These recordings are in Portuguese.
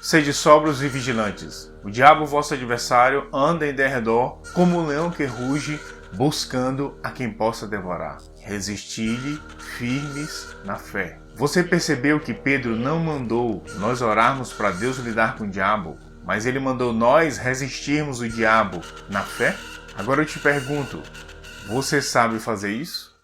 Sede sóbrios e vigilantes. O diabo, vosso adversário, anda em derredor como um leão que ruge, buscando a quem possa devorar. Resisti-lhe firmes na fé. Você percebeu que Pedro não mandou nós orarmos para Deus lidar com o diabo, mas ele mandou nós resistirmos o diabo na fé? Agora eu te pergunto, você sabe fazer isso?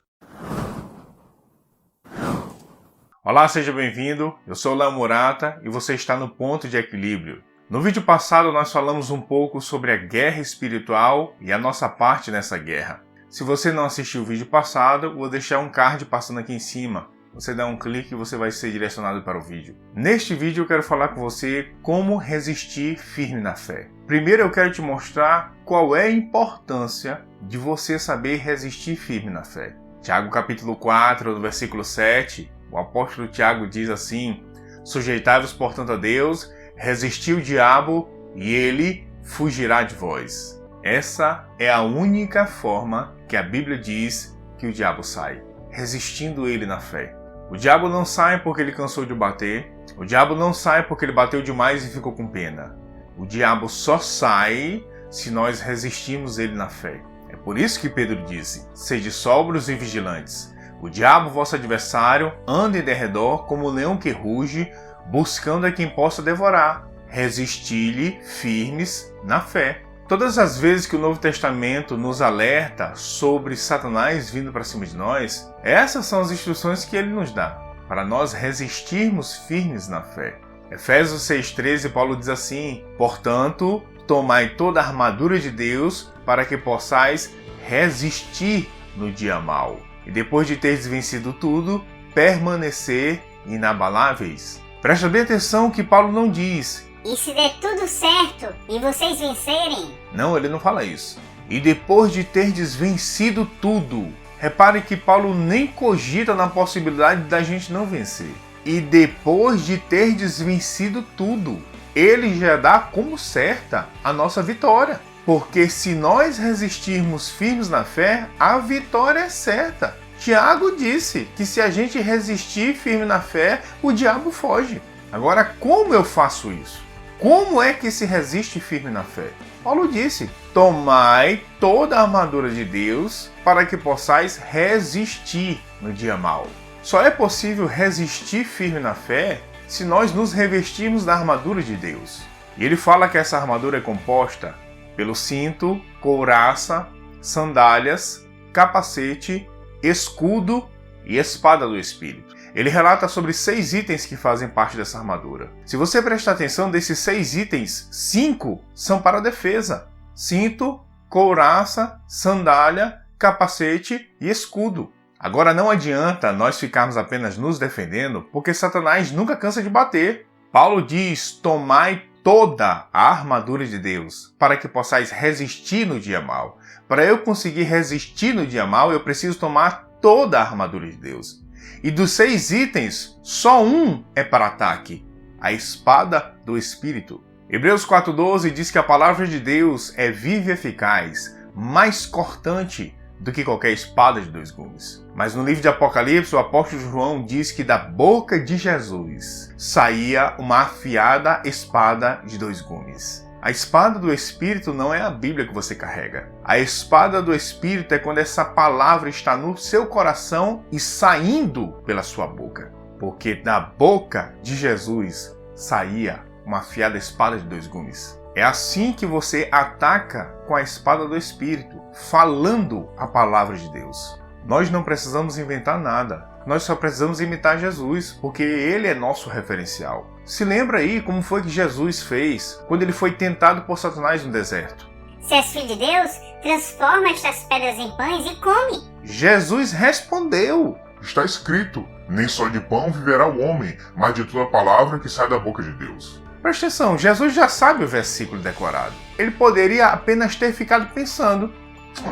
Olá, seja bem-vindo. Eu sou o Léo Murata e você está no Ponto de Equilíbrio. No vídeo passado nós falamos um pouco sobre a guerra espiritual e a nossa parte nessa guerra. Se você não assistiu o vídeo passado, eu vou deixar um card passando aqui em cima. Você dá um clique e você vai ser direcionado para o vídeo. Neste vídeo eu quero falar com você como resistir firme na fé. Primeiro eu quero te mostrar qual é a importância de você saber resistir firme na fé. Tiago capítulo 4, no versículo 7, o apóstolo Tiago diz assim: sujeitai-vos, portanto, a Deus, resisti o diabo e ele fugirá de vós. Essa é a única forma que a Bíblia diz que o diabo sai, resistindo ele na fé. O diabo não sai porque ele cansou de bater, o diabo não sai porque ele bateu demais e ficou com pena. O diabo só sai se nós resistirmos ele na fé. É por isso que Pedro disse: sede sóbrios e vigilantes. O diabo, vosso adversário, anda em derredor como um leão que ruge, buscando a quem possa devorar. Resisti-lhe firmes na fé. Todas as vezes que o Novo Testamento nos alerta sobre Satanás vindo para cima de nós, essas são as instruções que ele nos dá, para nós resistirmos firmes na fé. Efésios 6,13, Paulo diz assim: portanto, tomai toda a armadura de Deus, para que possais resistir no dia mau. E depois de teres vencido tudo, permanecer inabaláveis. Presta bem atenção que Paulo não diz: e se der tudo certo e vocês vencerem? Não, ele não fala isso. E depois de terdes vencido tudo. Repare que Paulo nem cogita na possibilidade da gente não vencer. E depois de terdes vencido tudo, ele já dá como certa a nossa vitória. Porque se nós resistirmos firmes na fé, a vitória é certa. Tiago disse que se a gente resistir firme na fé, o diabo foge. Agora, como eu faço isso? Como é que se resiste firme na fé? Paulo disse: tomai toda a armadura de Deus para que possais resistir no dia mau. Só é possível resistir firme na fé se nós nos revestirmos da armadura de Deus. E ele fala que essa armadura é composta pelo cinto, couraça, sandálias, capacete, escudo e espada do Espírito. Ele relata sobre 6 itens que fazem parte dessa armadura. Se você prestar atenção, desses 6 itens, 5 são para a defesa: cinto, couraça, sandália, capacete e escudo. Agora não adianta nós ficarmos apenas nos defendendo, porque Satanás nunca cansa de bater. Paulo diz: tomai toda a armadura de Deus, para que possais resistir no dia mau. Para eu conseguir resistir no dia mau, eu preciso tomar toda a armadura de Deus. E dos 6 itens, só um é para ataque: a espada do Espírito. Hebreus 4,12 diz que a palavra de Deus é viva e eficaz, mais cortante do que qualquer espada de 2 gumes. Mas no livro de Apocalipse, o apóstolo João diz que da boca de Jesus saía uma afiada espada de 2 gumes. A espada do Espírito não é a Bíblia que você carrega. A espada do Espírito é quando essa palavra está no seu coração e saindo pela sua boca. Porque da boca de Jesus saía uma afiada espada de 2 gumes. É assim que você ataca com a espada do Espírito, falando a palavra de Deus. Nós não precisamos inventar nada. Nós só precisamos imitar Jesus, porque Ele é nosso referencial. Se lembra aí como foi que Jesus fez quando ele foi tentado por Satanás no deserto. Se és filho de Deus, transforma estas pedras em pães e come. Jesus respondeu: está escrito: nem só de pão viverá o homem, mas de toda palavra que sai da boca de Deus. Presta atenção, Jesus já sabe o versículo decorado. Ele poderia apenas ter ficado pensando: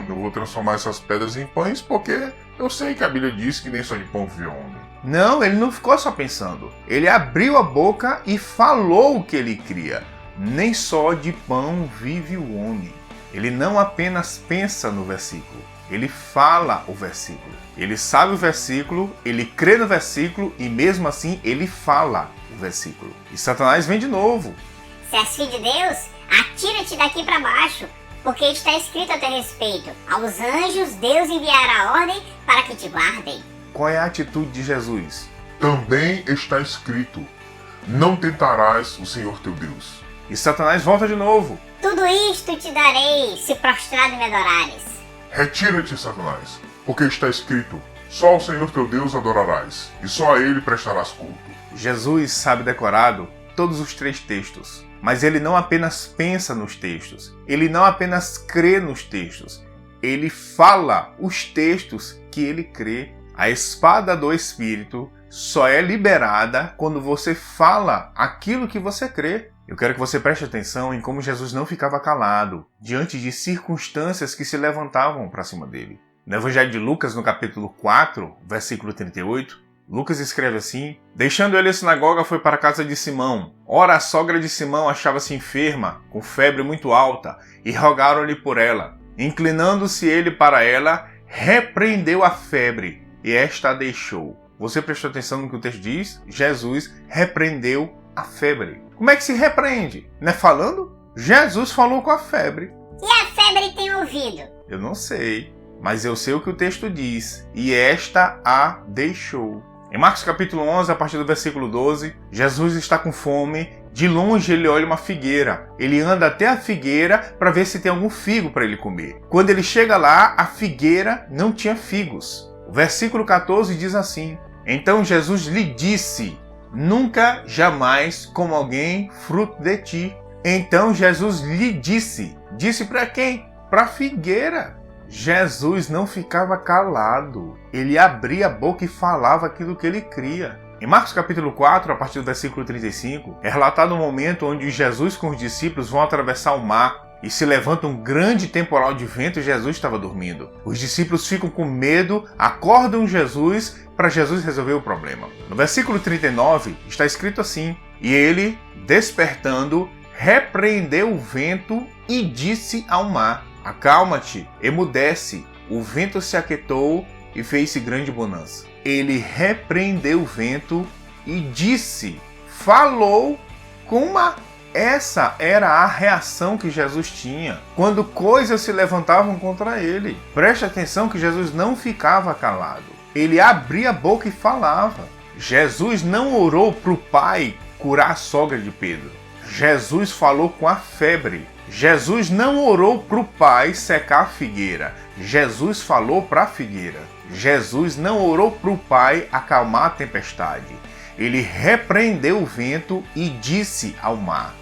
eu vou transformar essas pedras em pães porque eu sei que a Bíblia diz que nem só de pão vive o homem. Não, ele não ficou só pensando. Ele abriu a boca e falou o que ele cria. Nem só de pão vive o homem. Ele não apenas pensa no versículo. ele fala o versículo. Ele sabe o versículo, ele crê no versículo e mesmo assim ele fala o versículo. E Satanás vem de novo. Se és filho de Deus, atira-te daqui para baixo, porque está escrito a teu respeito: aos anjos Deus enviará ordem para que te guardem. Qual é a atitude de Jesus? Também está escrito: não tentarás o Senhor teu Deus. E Satanás volta de novo. Tudo isto te darei, se prostrado me adorares. Retira-te, Satanás, porque está escrito: só ao Senhor teu Deus adorarás, e só a ele prestarás culto. Jesus sabe decorado todos os 3 textos, mas ele não apenas pensa nos textos, ele não apenas crê nos textos, ele fala os textos que ele crê. A espada do Espírito só é liberada quando você fala aquilo que você crê. Eu quero que você preste atenção em como Jesus não ficava calado diante de circunstâncias que se levantavam para cima dele. No Evangelho de Lucas, no capítulo 4, versículo 38, Lucas escreve assim: deixando ele a sinagoga, foi para a casa de Simão. Ora, a sogra de Simão achava-se enferma, com febre muito alta, e rogaram-lhe por ela. Inclinando-se ele para ela, repreendeu a febre, e esta a deixou. Você prestou atenção no que o texto diz? Jesus repreendeu a febre. Como é que se repreende? Não é falando? Jesus falou com a febre. E a febre tem ouvido? Eu não sei, mas eu sei o que o texto diz. E esta a deixou. Em Marcos capítulo 11, a partir do versículo 12, Jesus está com fome. De longe ele olha uma figueira. Ele anda até a figueira para ver se tem algum figo para ele comer. Quando ele chega lá, a figueira não tinha figos. O versículo 14 diz assim: então Jesus lhe disse: nunca, jamais como alguém fruto de ti. Então Jesus lhe disse. Disse para quem? Para a figueira. Jesus não ficava calado. Ele abria a boca e falava aquilo que ele cria. Em Marcos capítulo 4, a partir do versículo 35, é relatado um momento onde Jesus com os discípulos vão atravessar o mar e se levanta um grande temporal de vento e Jesus estava dormindo. Os discípulos ficam com medo, acordam Jesus para Jesus resolver o problema. No versículo 39 está escrito assim: e ele, despertando, repreendeu o vento e disse ao mar: acalma-te, emudece. O vento se aquietou e fez-se grande bonança. Ele repreendeu o vento e disse, falou com o mar. Essa era a reação que Jesus tinha quando coisas se levantavam contra ele. Preste atenção que Jesus não ficava calado. Ele abria a boca e falava. Jesus não orou para o Pai curar a sogra de Pedro. Jesus falou com a febre. Jesus não orou para o Pai secar a figueira. Jesus falou para a figueira. Jesus não orou para o Pai acalmar a tempestade. Ele repreendeu o vento e disse ao mar.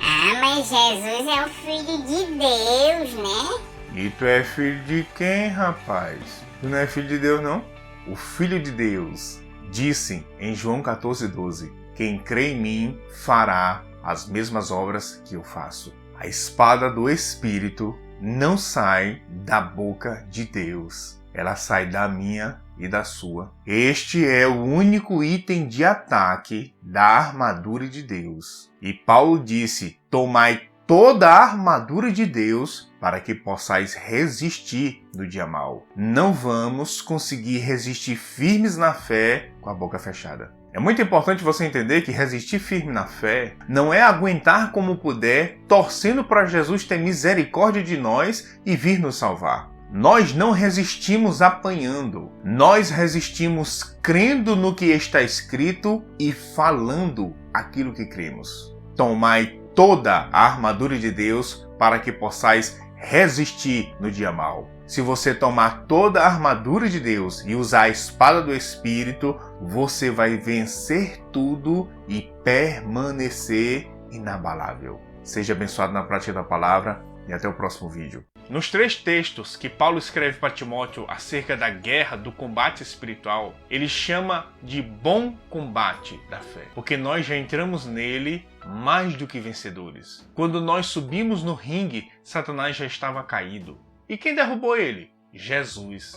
Ah, mas Jesus é o Filho de Deus, né? E tu é filho de quem, rapaz? Tu não é filho de Deus, não? O Filho de Deus disse em João 14:12: quem crê em mim fará as mesmas obras que eu faço. A espada do Espírito não sai da boca de Deus. Ela sai da minha e da sua. Este é o único item de ataque da armadura de Deus. E Paulo disse: tomai toda a armadura de Deus para que possais resistir no dia mau. Não vamos conseguir resistir firmes na fé com a boca fechada. É muito importante você entender que resistir firme na fé não é aguentar como puder, torcendo para Jesus ter misericórdia de nós e vir nos salvar. Nós não resistimos apanhando, nós resistimos crendo no que está escrito e falando aquilo que cremos. Tomai toda a armadura de Deus para que possais resistir no dia mau. Se você tomar toda a armadura de Deus e usar a espada do Espírito, você vai vencer tudo e permanecer inabalável. Seja abençoado na prática da palavra e até o próximo vídeo. Nos 3 textos que Paulo escreve para Timóteo acerca da guerra, do combate espiritual, ele chama de bom combate da fé, porque nós já entramos nele mais do que vencedores. Quando nós subimos no ringue, Satanás já estava caído. E quem derrubou ele? Jesus.